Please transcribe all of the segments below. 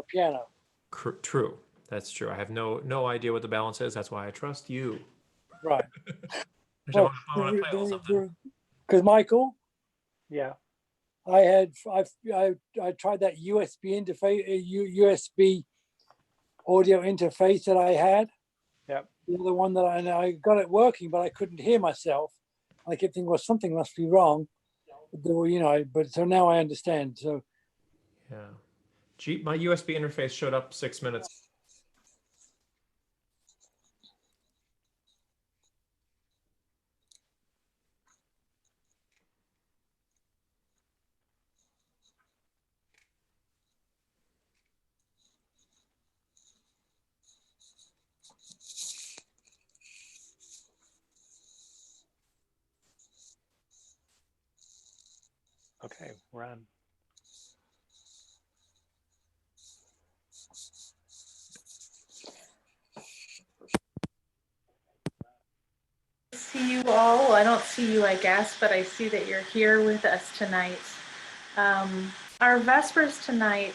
a piano. True. That's true. I have no idea what the balance is. That's why I trust you. Right. Actually, Well, I want to play a little something. because Michael, Yeah. I tried that USB interface, USB audio interface that I had. Yep. The other one that I got it working, but I couldn't hear myself. I kept thinking, well, something must be wrong. But there were, but so now I understand. So yeah, my USB interface showed up 6 minutes. Okay, we're on. See you all. Well, I don't see you, I guess, but I see that you're here with us tonight. Our Vespers tonight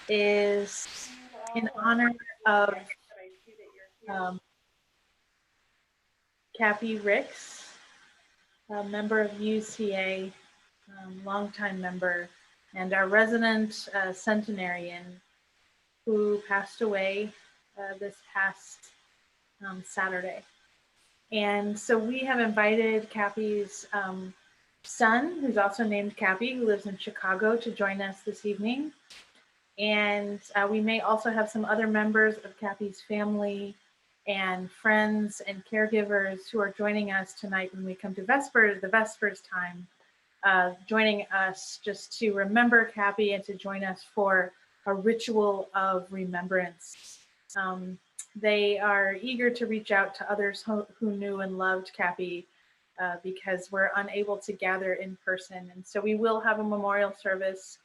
is in honor of Cappy Ricks, a member of UUCA, longtime member, and our resident centenarian who passed away this past Saturday. And so we have invited Cappy's son, who's also named Cappy, who lives in Chicago, to join us this evening. And we may also have some other members of Cappy's family and friends and caregivers who are joining us tonight when we come to Vespers, the Vespers time, joining us just to remember Cappy and to join us for a ritual of remembrance. They are eager to reach out to others who knew and loved Cappy because we're unable to gather in person. And so we will have a memorial service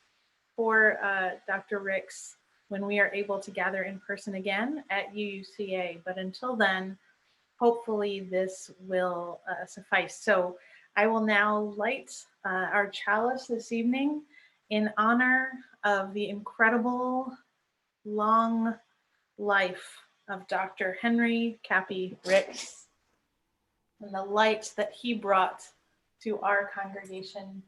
for Dr. Ricks when we are able to gather in person again at UUCA. But until then, hopefully this will suffice. So I will now light our chalice this evening in honor of the incredible long life of Dr. Henry Cappy Ricks and the light that he brought to our congregation.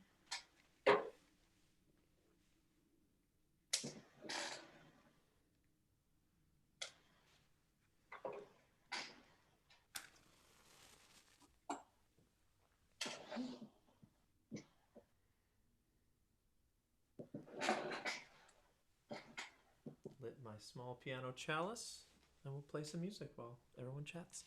Lit my small piano chalice, and we'll play some music while everyone chats.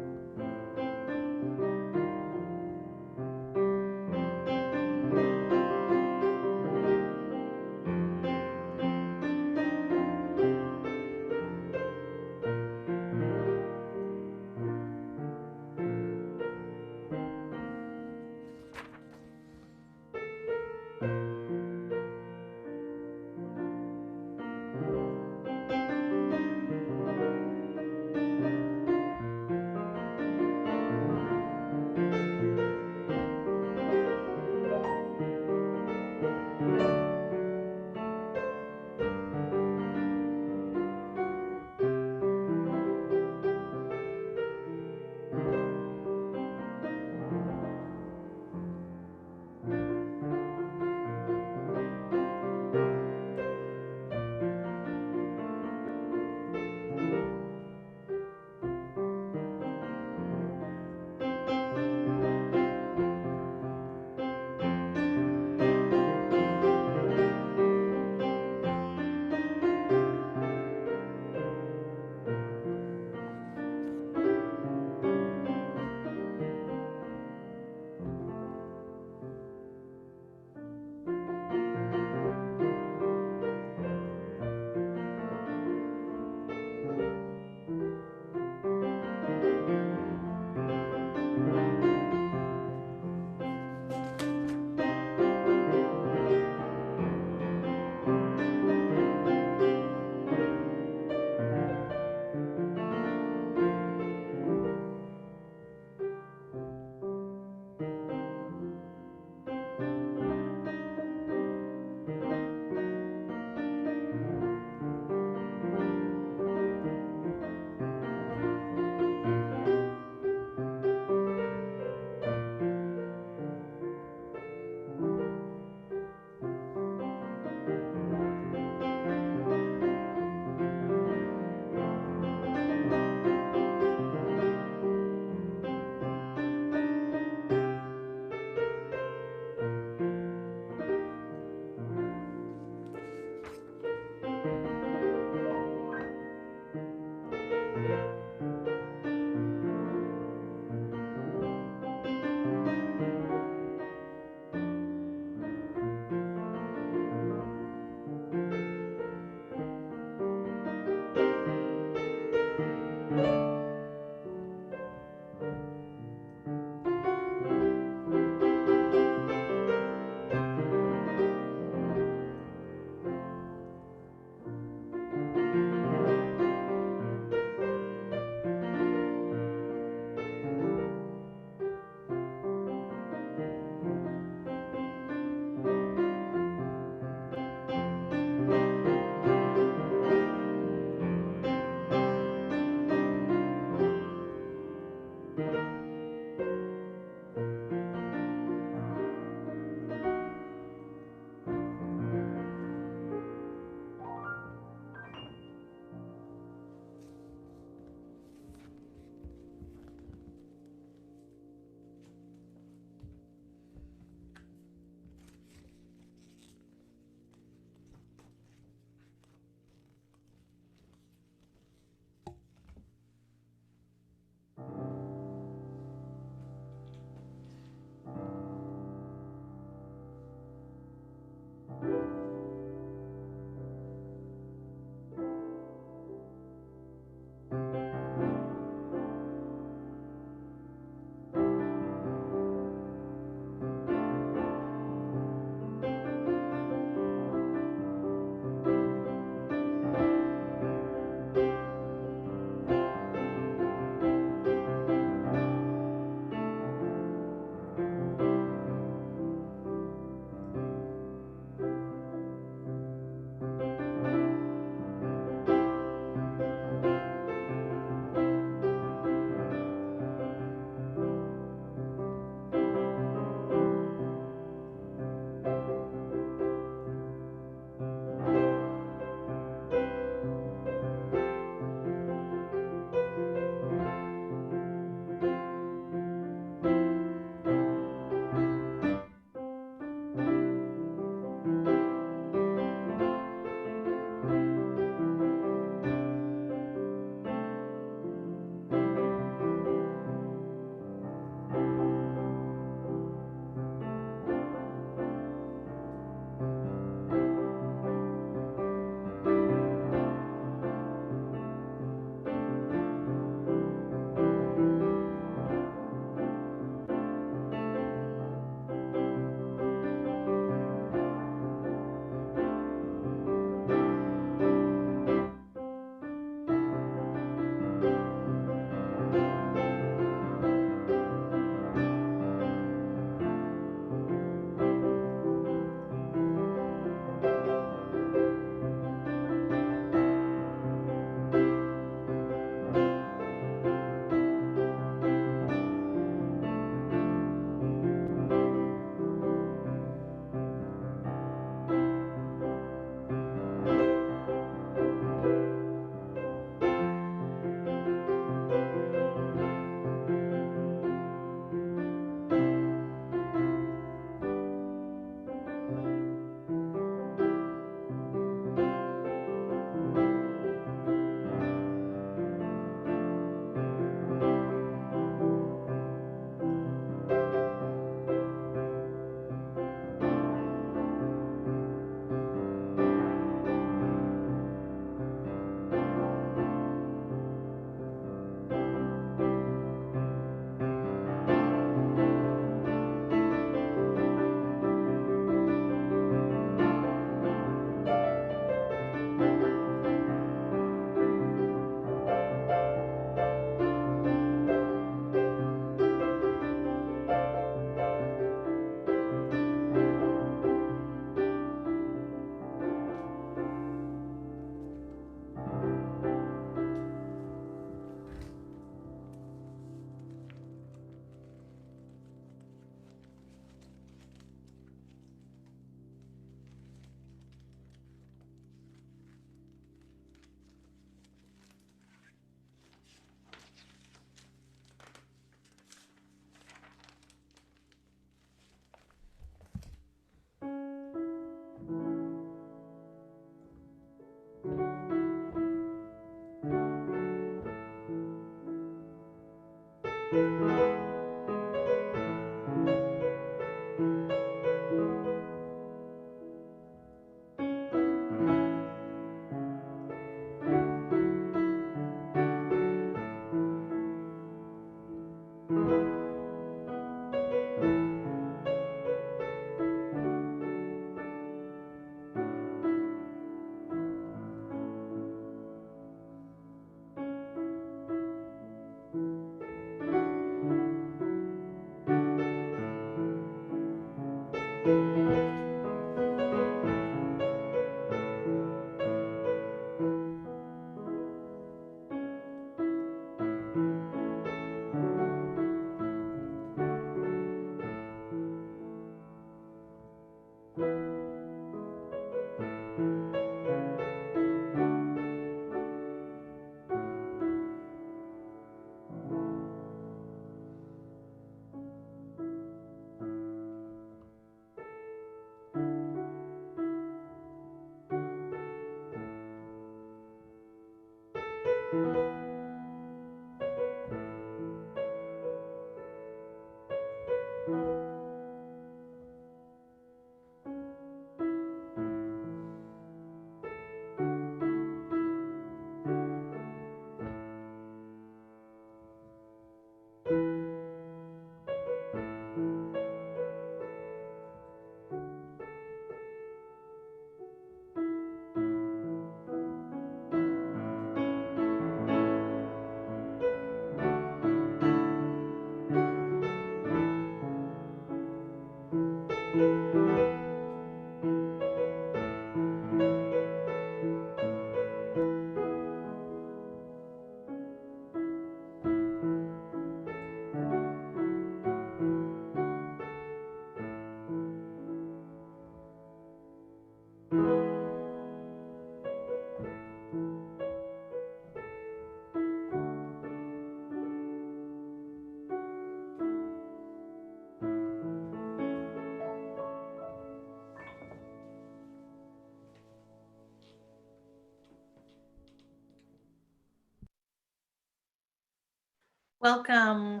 Welcome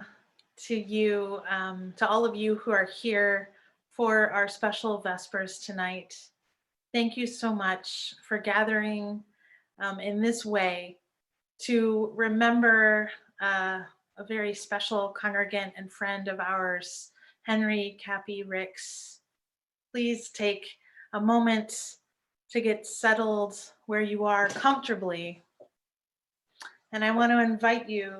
to you, to all of you who are here for our special Vespers tonight. Thank you so much for gathering in this way to remember a very special congregant and friend of ours, Henry Cappy Ricks. Please take a moment to get settled where you are comfortably. And I want to invite you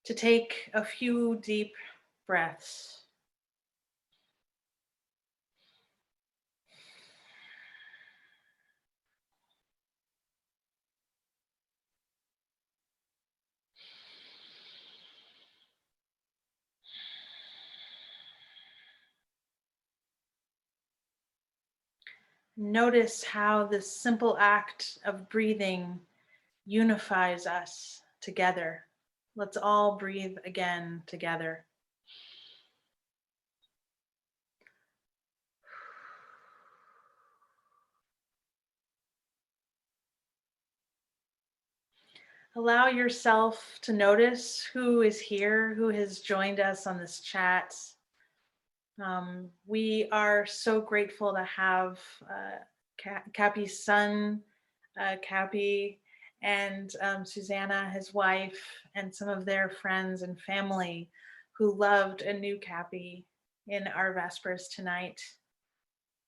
to take a few deep breaths. Notice how this simple act of breathing unifies us together. Let's all breathe again together. Allow yourself to notice who is here, who has joined us on this chat. We are so grateful to have Cappy's son, Cappy, and Susanna, his wife, and some of their friends and family who loved a new Cappy in our Vespers tonight.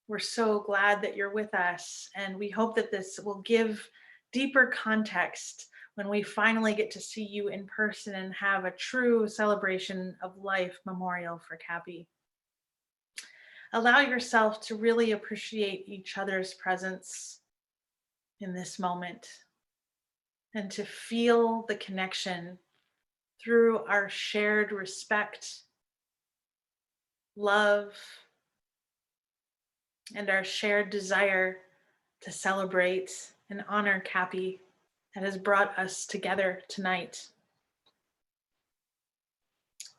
We're so glad that you're with us, and we hope that this will give deeper context when we finally get to see you in person and have a true celebration of life memorial for Cappy. Allow yourself to really appreciate each other's presence in this moment and to feel the connection through our shared respect, love, and our shared desire to celebrate and honor Cappy that has brought us together tonight.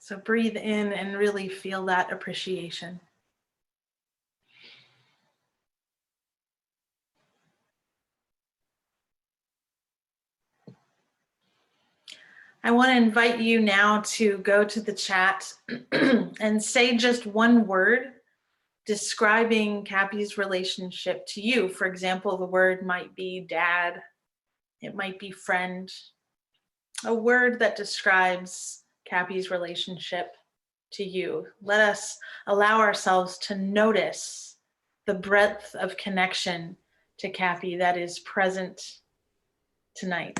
So breathe in and really feel that appreciation. I want to invite you now to go to the chat and say just one word describing Cappy's relationship to you. For example, the word might be dad, it might be friend, a word that describes Cappy's relationship to you. Let us allow ourselves to notice the breadth of connection to Cappy that is present tonight.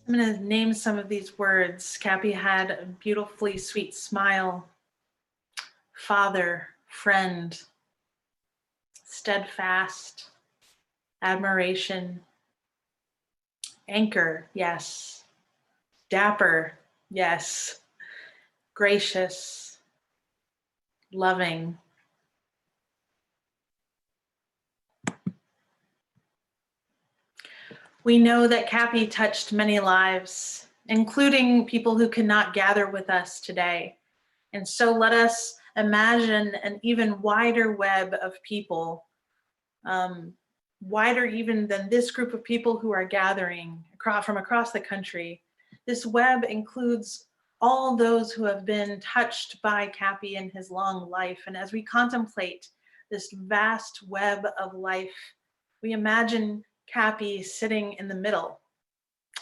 I'm going to name some of these words. Cappy had a beautifully sweet smile. Father, friend, steadfast, admiration, anchor, yes, dapper, yes, gracious, loving. We know that Cappy touched many lives, including people who cannot gather with us today. And so let us imagine an even wider web of people, wider even than this group of people who are gathering from across the country. This web includes all those who have been touched by Cappy in his long life. And as we contemplate this vast web of life, we imagine Cappy sitting in the middle,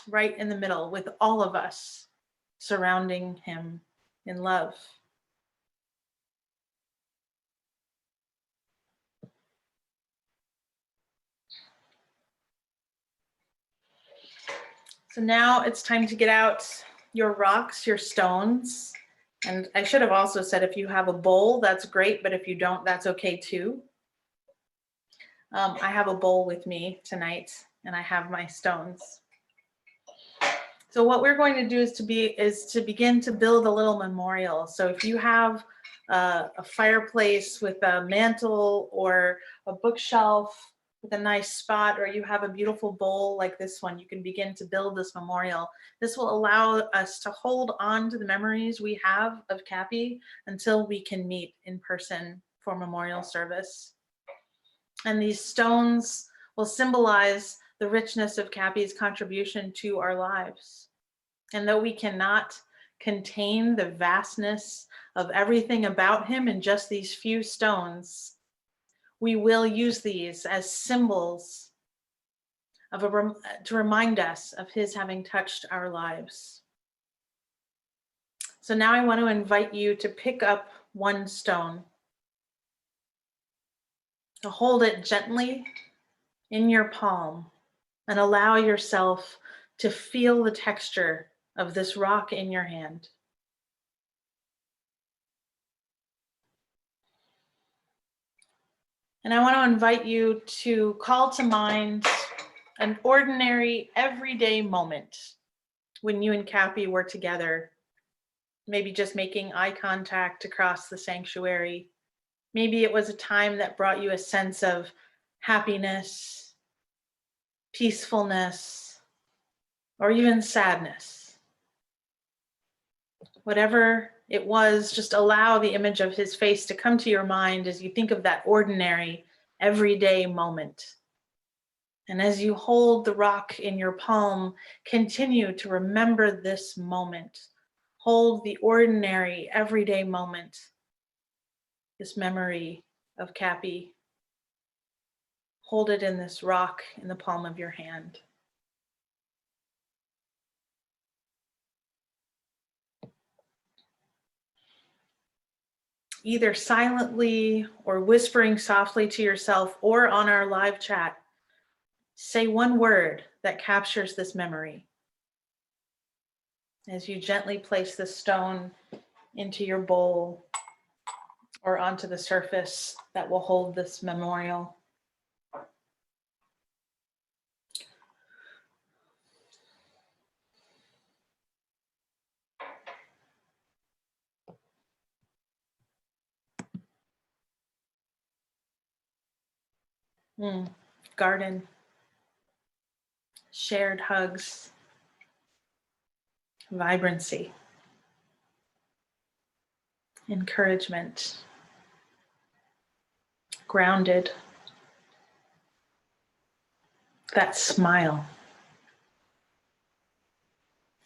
right in the middle, with all of us surrounding him in love. So now it's time to get out your rocks, your stones. And I should have also said, if you have a bowl, that's great, but if you don't, that's okay too. I have a bowl with me tonight, and I have my stones. So what we're going to do is to begin to build a little memorial. So if you have a fireplace with a mantle or a bookshelf with a nice spot, or you have a beautiful bowl like this one, you can begin to build this memorial. This will allow us to hold on to the memories we have of Cappy until we can meet in person for memorial service. And these stones will symbolize the richness of Cappy's contribution to our lives. And though we cannot contain the vastness of everything about him in just these few stones, we will use these as symbols to remind us of his having touched our lives. So now I want to invite you to pick up one stone, to hold it gently in your palm, and allow yourself to feel the texture of this rock in your hand. And I want to invite you to call to mind an ordinary, everyday moment when you and Cappy were together, maybe just making eye contact across the sanctuary. Maybe it was a time that brought you a sense of happiness, peacefulness, or even sadness. Whatever it was, just allow the image of his face to come to your mind as you think of that ordinary, everyday moment. And as you hold the rock in your palm, continue to remember this moment. Hold the ordinary, everyday moment, this memory of Cappy. Hold it in this rock in the palm of your hand. Either silently or whispering softly to yourself or on our live chat, Say one word that captures this memory. As you gently place the stone into your bowl or onto the surface that will hold this memorial. Garden, shared hugs, vibrancy, encouragement, grounded, that smile.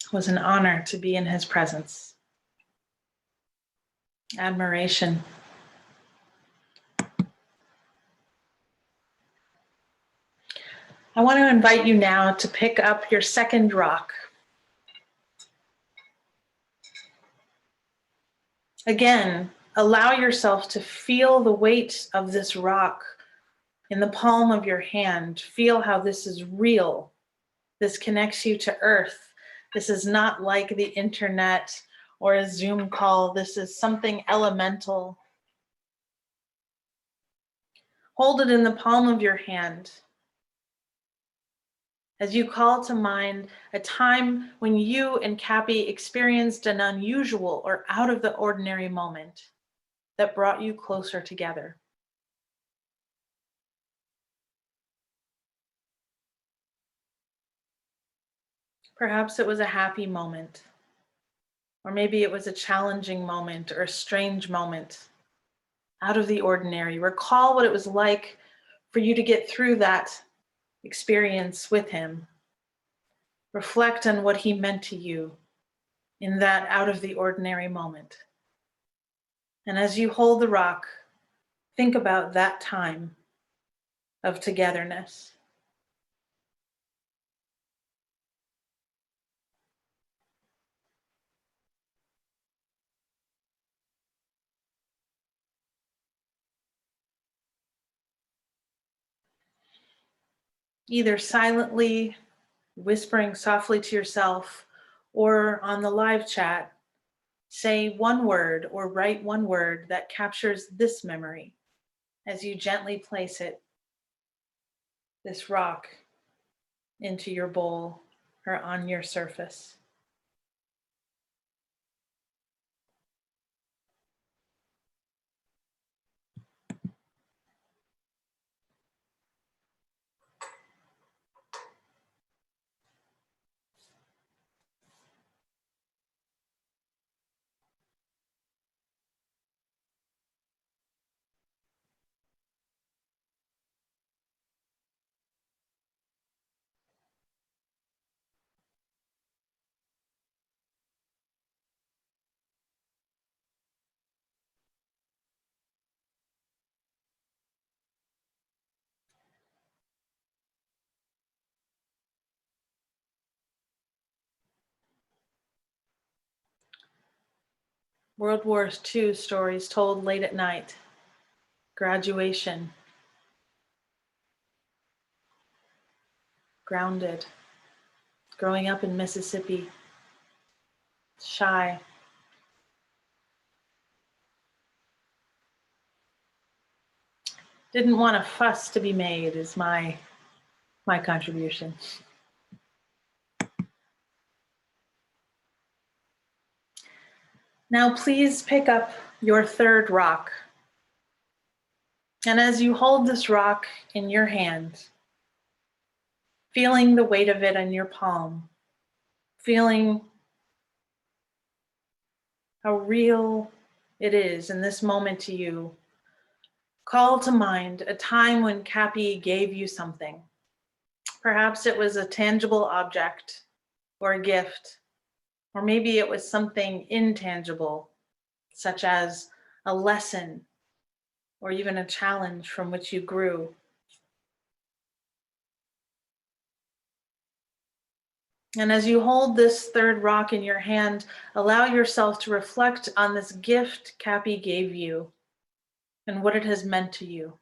It was an honor to be in his presence. Admiration. I want to invite you now to pick up your second rock. Again, allow yourself to feel the weight of this rock in the palm of your hand. Feel how this is real. This connects you to earth. This is not like the internet or a Zoom call. This is something elemental. Hold it in the palm of your hand as you call to mind a time when you and Cappy experienced an unusual or out of the ordinary moment that brought you closer together. Perhaps it was a happy moment, or maybe it was a challenging moment or a strange moment, out of the ordinary. Recall what it was like for you to get through that experience with him. Reflect on what he meant to you in that out of the ordinary moment. And as you hold the rock, think about that time of togetherness. Either silently, whispering softly to yourself, or on the live chat, say one word or write one word that captures this memory as you gently place it, this rock, into your bowl or on your surface. World War II stories told late at night, graduation, grounded, growing up in Mississippi, shy. Didn't want a fuss to be made is my contribution. Now please pick up your third rock. And as you hold this rock in your hand, feeling the weight of it in your palm, feeling how real it is in this moment to you, call to mind a time when Cappy gave you something. Perhaps it was a tangible object or a gift, or maybe it was something intangible, such as a lesson or even a challenge from which you grew. And as you hold this third rock in your hand, allow yourself to reflect on this gift Cappy gave you and what it has meant to you.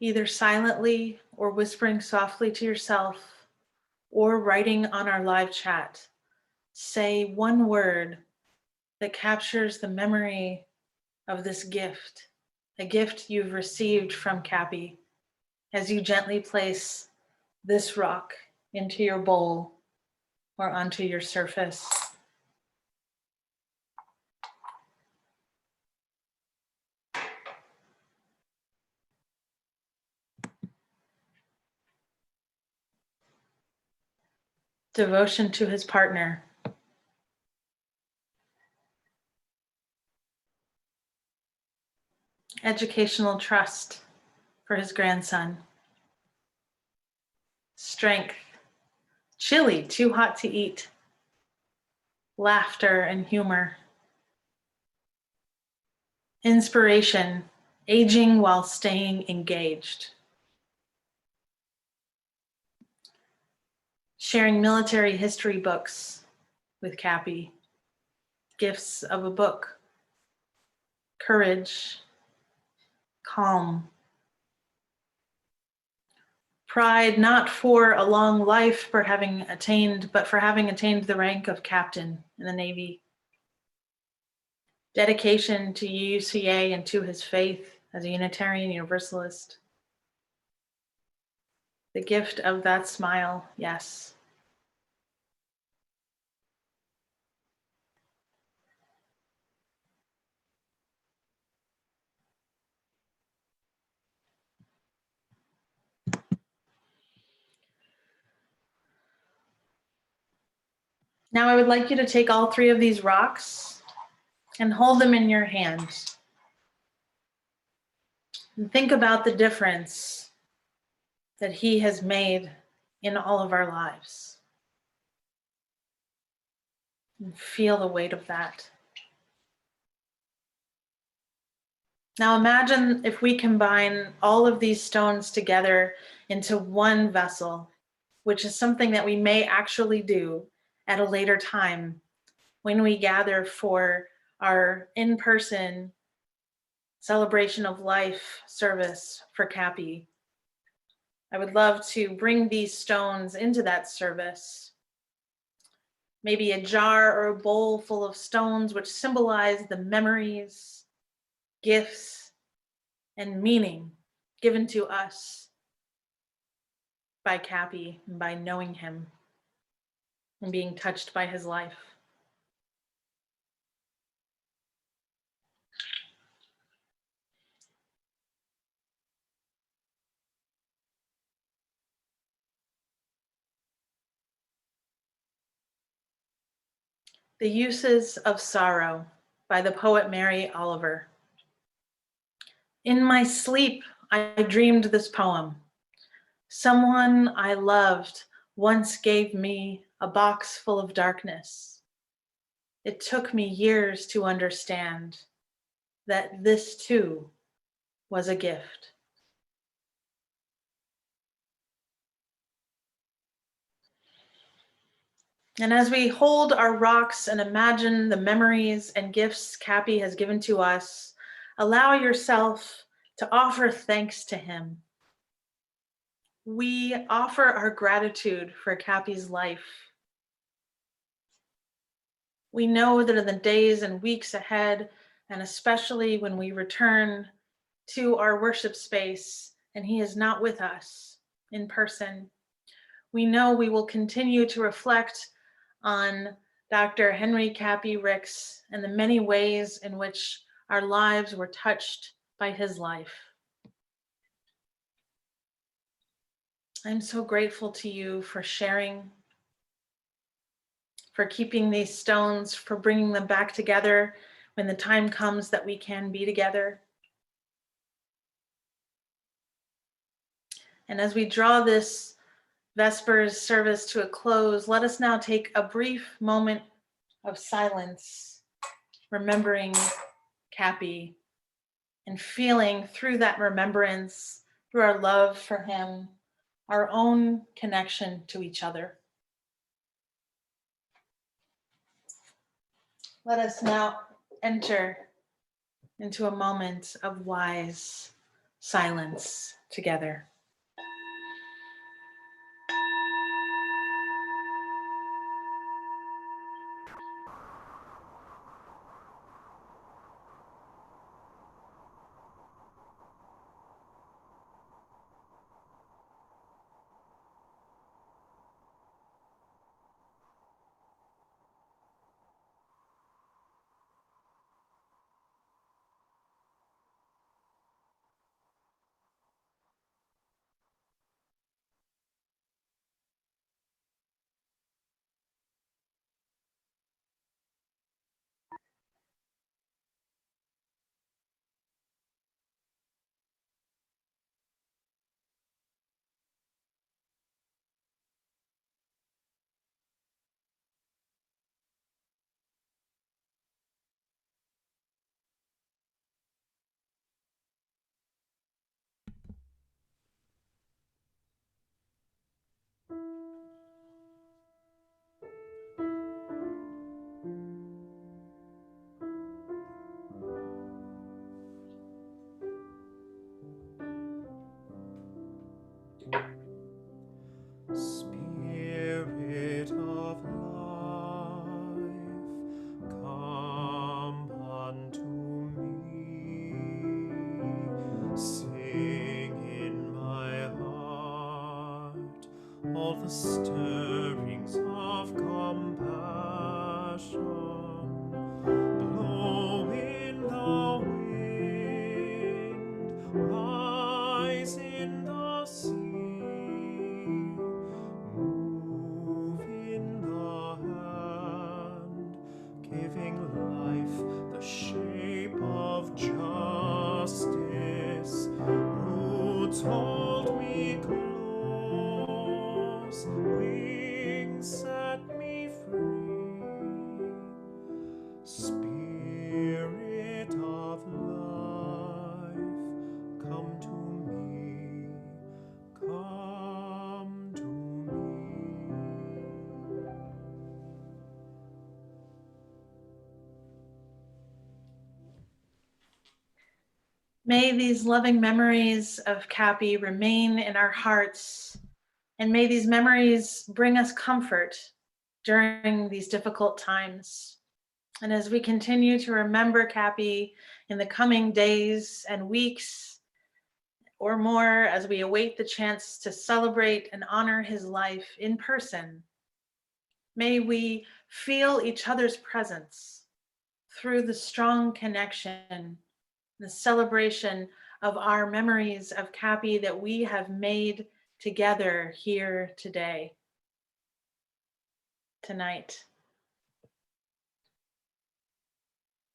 either silently or whispering softly to yourself or writing on our live chat, say one word that captures the memory of this gift, a gift you've received from Cappy, as you gently place this rock into your bowl or onto your surface. Devotion to his partner. Educational trust for his grandson. Strength. Chili, too hot to eat. Laughter and humor. Inspiration, aging while staying engaged. Sharing military history books with Cappy. Gifts of a book. Courage. Calm. Pride, not for a long life but for having attained the rank of captain in the Navy. Dedication to UUCA and to his faith as a Unitarian Universalist. The gift of that smile, yes. Now I would like you to take all three of these rocks and hold them in your hands. And think about the difference that he has made in all of our lives. And feel the weight of that. Now imagine if we combine all of these stones together into one vessel, which is something that we may actually do at a later time when we gather for our in-person celebration of life service for Cappy. I would love to bring these stones into that service. Maybe a jar or a bowl full of stones which symbolize the memories, gifts, and meaning given to us by Cappy and by knowing him and being touched by his life. The Uses of Sorrow by the poet Mary Oliver. In my sleep, I dreamed this poem. Someone I loved once gave me a box full of darkness. It took me years to understand that this too was a gift. And as we hold our rocks and imagine the memories and gifts Cappy has given to us, allow yourself to offer thanks to him. We offer our gratitude for Cappy's life. We know that in the days and weeks ahead, and especially when we return to our worship space and he is not with us in person, we know we will continue to reflect on Dr. Henry Cappy Ricks and the many ways in which our lives were touched by his life. I'm so grateful to you for sharing, for keeping these stones, for bringing them back together when the time comes that we can be together. And as we draw this Vespers service to a close, let us now take a brief moment of silence, remembering Cappy and feeling through that remembrance, through our love for him, our own connection to each other. Let us now enter into a moment of wise silence together. Spirit of life, come unto me. Sing in my heart all the stirrings of compassion. Blow in the wind, rise in the sea. Move in the hand, giving life the shape of justice. Who told me close, wings set me free. Spirit of life, come to me, come to me. May these loving memories of Cappy remain in our hearts, and may these memories bring us comfort during these difficult times. And as we continue to remember Cappy in the coming days and weeks or more, as we await the chance to celebrate and honor his life in person, may we feel each other's presence through the strong connection, the celebration of our memories of Cappy that we have made together here today, tonight.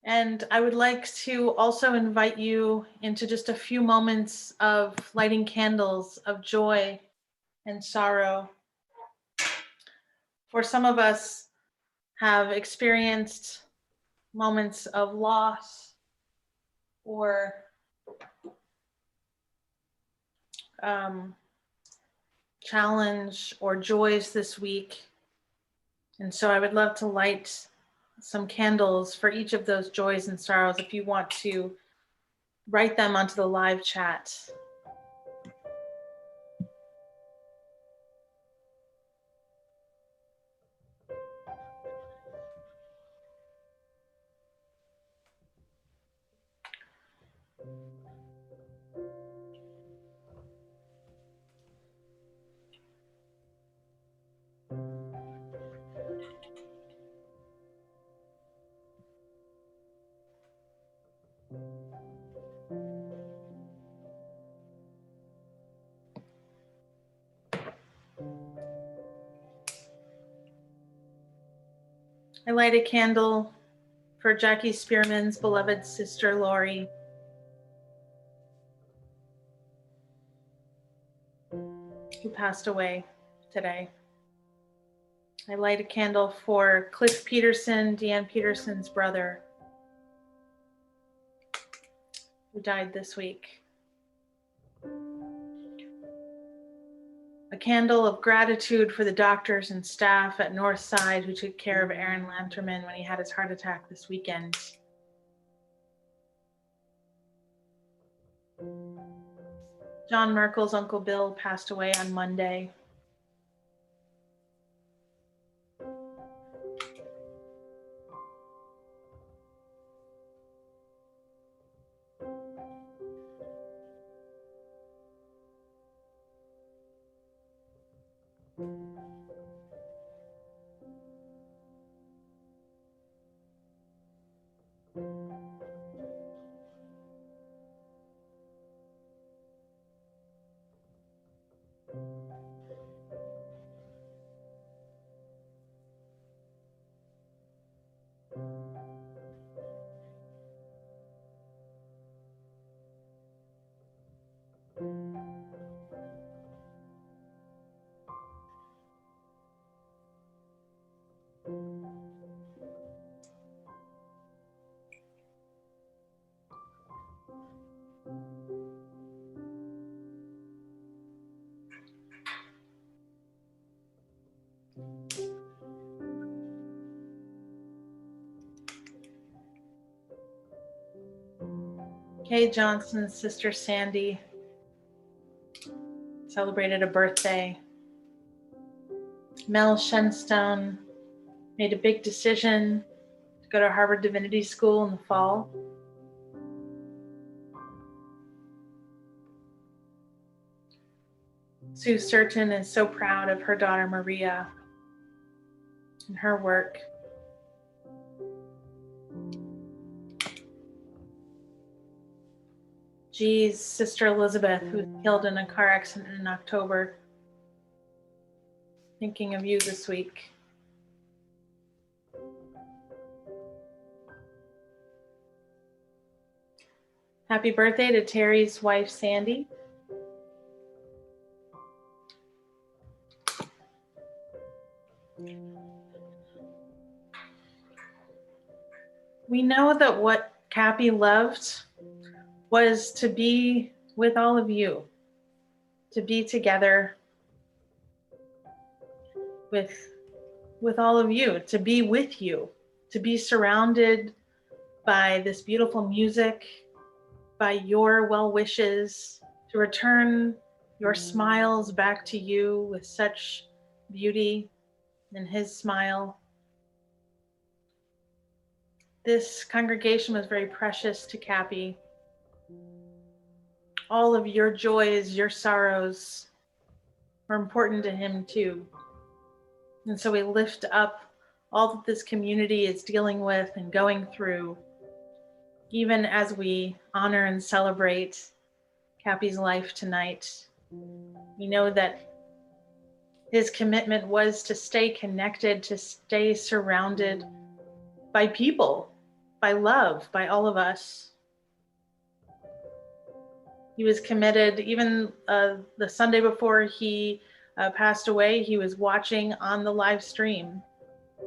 And I would like to also invite you into just a few moments of lighting candles of joy and sorrow. For some of us have experienced moments of loss or challenge or joys this week. And so I would love to light some candles for each of those joys and sorrows if you want to write them onto the live chat. I light a candle for Jackie Spearman's beloved sister, Lori, who passed away today. I light a candle for Cliff Peterson, Deanne Peterson's brother, who died this week. A candle of gratitude for the doctors and staff at Northside who took care of Aaron Lanterman when he had his heart attack this weekend. John Merkel's Uncle Bill passed away on Monday. Kay Johnson's sister Sandy celebrated a birthday. Mel Shenstone made a big decision to go to Harvard Divinity School in the fall. Sue Surton is so proud of her daughter Maria and her work. G's sister Elizabeth, who was killed in a car accident in October. Thinking of you this week. Happy birthday to Terry's wife, Sandy. We know that what Cappy loved was to be with all of you, to be together with all of you, to be with you, to be surrounded by this beautiful music, by your well wishes, to return your smiles back to you with such beauty in his smile. This congregation was very precious to Cappy. All of your joys, your sorrows were important to him too. And so we lift up all that this community is dealing with and going through, even as we honor and celebrate Cappy's life tonight. We know that his commitment was to stay connected, to stay surrounded by people, by love, by all of us. He was committed, even the Sunday before he passed away, he was watching on the live stream.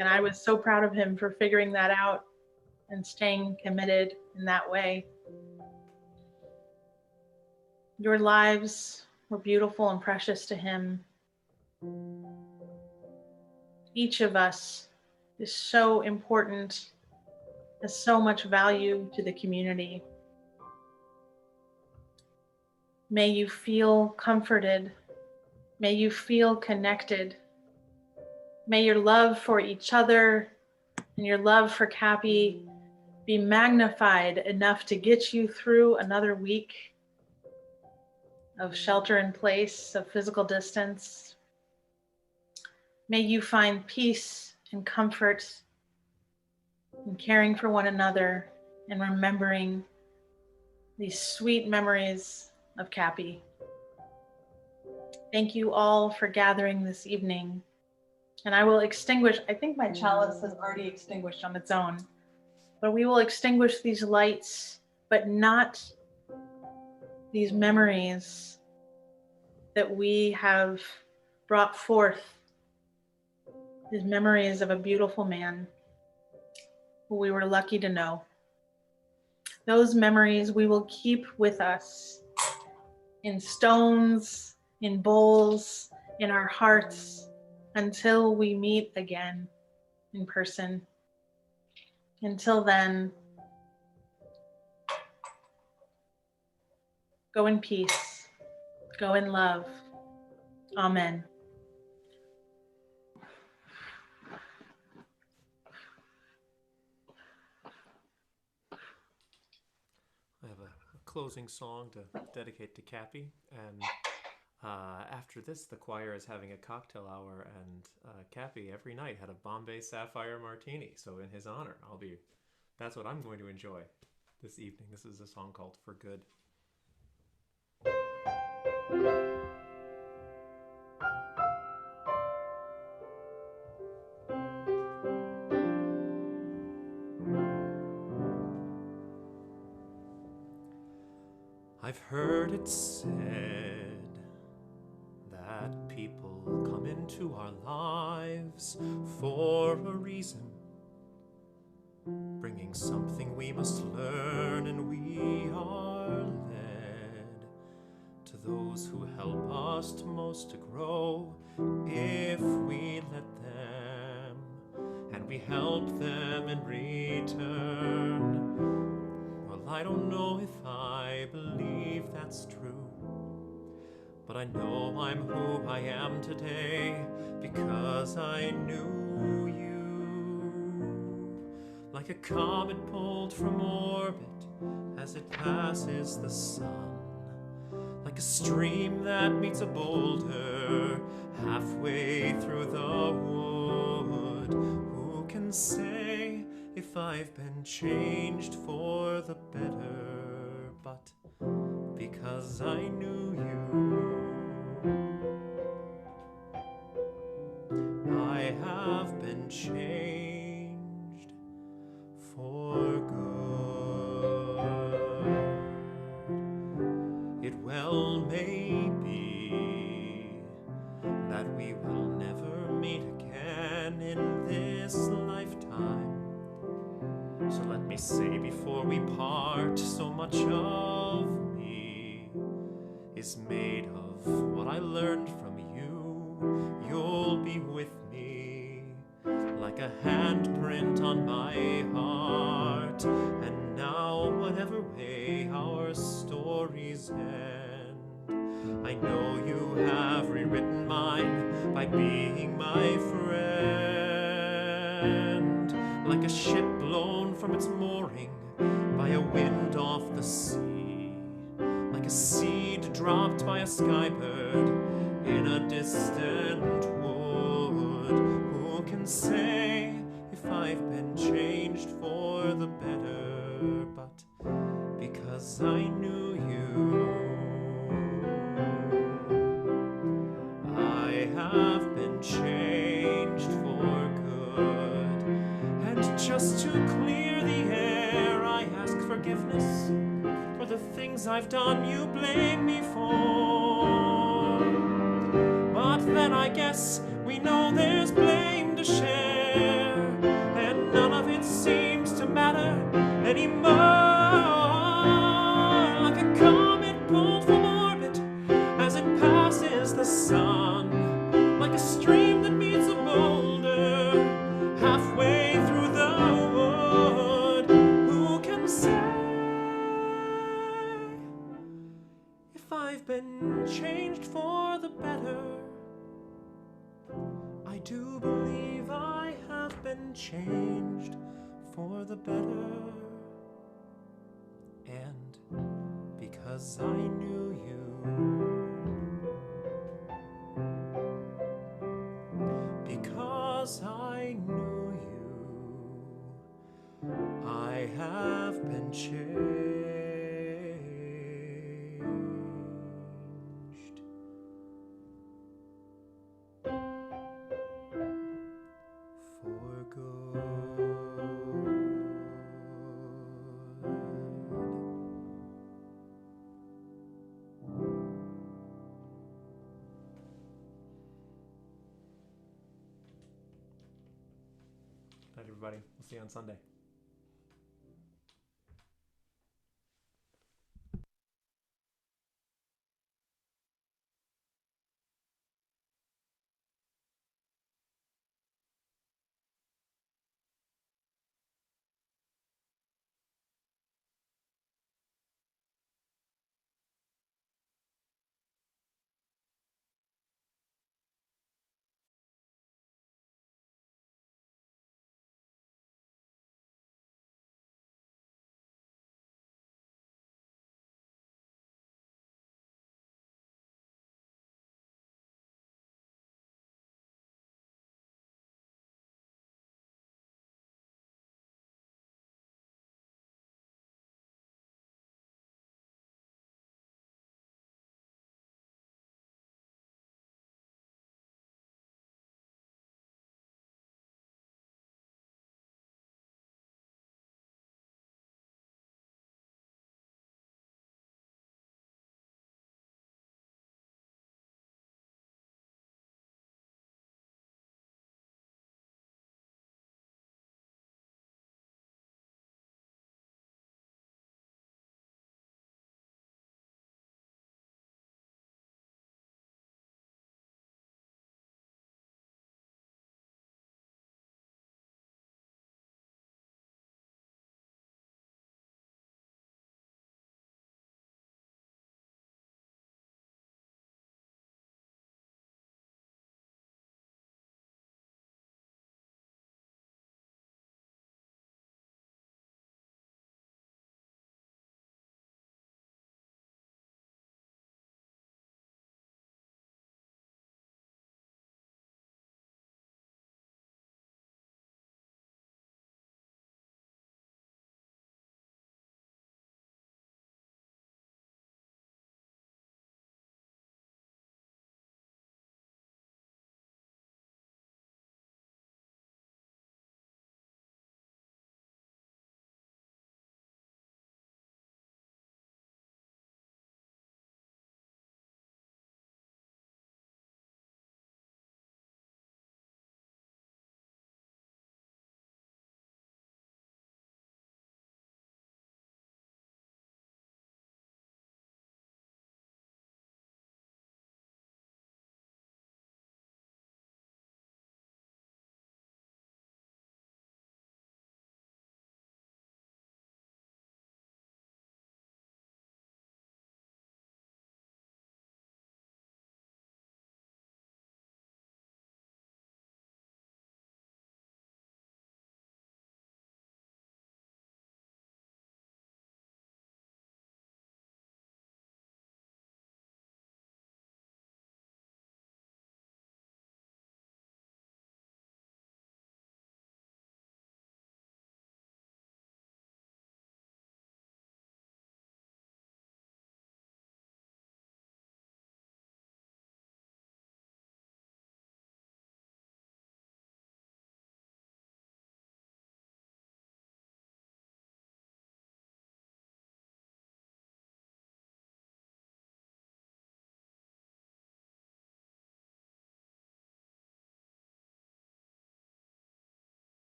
And I was so proud of him for figuring that out and staying committed in that way. Your lives were beautiful and precious to him. Each of us is so important, has so much value to the community. May you feel comforted. May you feel connected. May your love for each other and your love for Cappy be magnified enough to get you through another week of shelter in place, of physical distance. May you find peace and comfort in caring for one another and remembering these sweet memories of Cappy. Thank you all for gathering this evening. And I will extinguish, I think my chalice has already extinguished on its own, but we will extinguish these lights, but not these memories that we have brought forth, these memories of a beautiful man who we were lucky to know. Those memories we will keep with us in stones, in bowls, in our hearts, until we meet again in person. Until then, go in peace. Go in love. Amen. I have a closing song to dedicate to Cappy, and after this, the choir is having a cocktail hour, and Cappy every night had a Bombay Sapphire Martini. So in his honor, that's what I'm going to enjoy this evening. This is a song called For Good. I've heard it said that people come into our lives for a reason, bringing something we must learn, and we are led to those who help us most to grow if we let them, and we help them in return. Well, I don't know if I believe that's true, but I know I'm who I am today because I knew you. Like a comet pulled from orbit as it passes the sun, like a stream that meets a boulder halfway through the wood. Who can say if I've been changed for the better? But because I knew you, I have been changed for good. It well may be that we will never meet again in this lifetime. So let me say before we part, so much of me is made of what I learned from you. You'll be with me like a handprint on my heart. And now, whatever way our stories end, I know you have rewritten mine by being my friend. Like a ship blown from its mooring by a wind off the sea, like a seed dropped by a skybird in a distant wood. Who can say if I've been changed for the better? But because I knew you, I have been changed for good. And just to clear the air, I ask forgiveness for the things I've done you blame me for. But then I guess we know there's blame to share, and none of it seems to matter anymore. Like a comet pulled from orbit as it passes the sun, like a stream that meets a boulder halfway through the wood. Who can say if I've been changed for the better? I do believe I have been changed for the better. And because I knew you, because I knew you, I have been changed for good. Night, everybody. We'll see you on Sunday.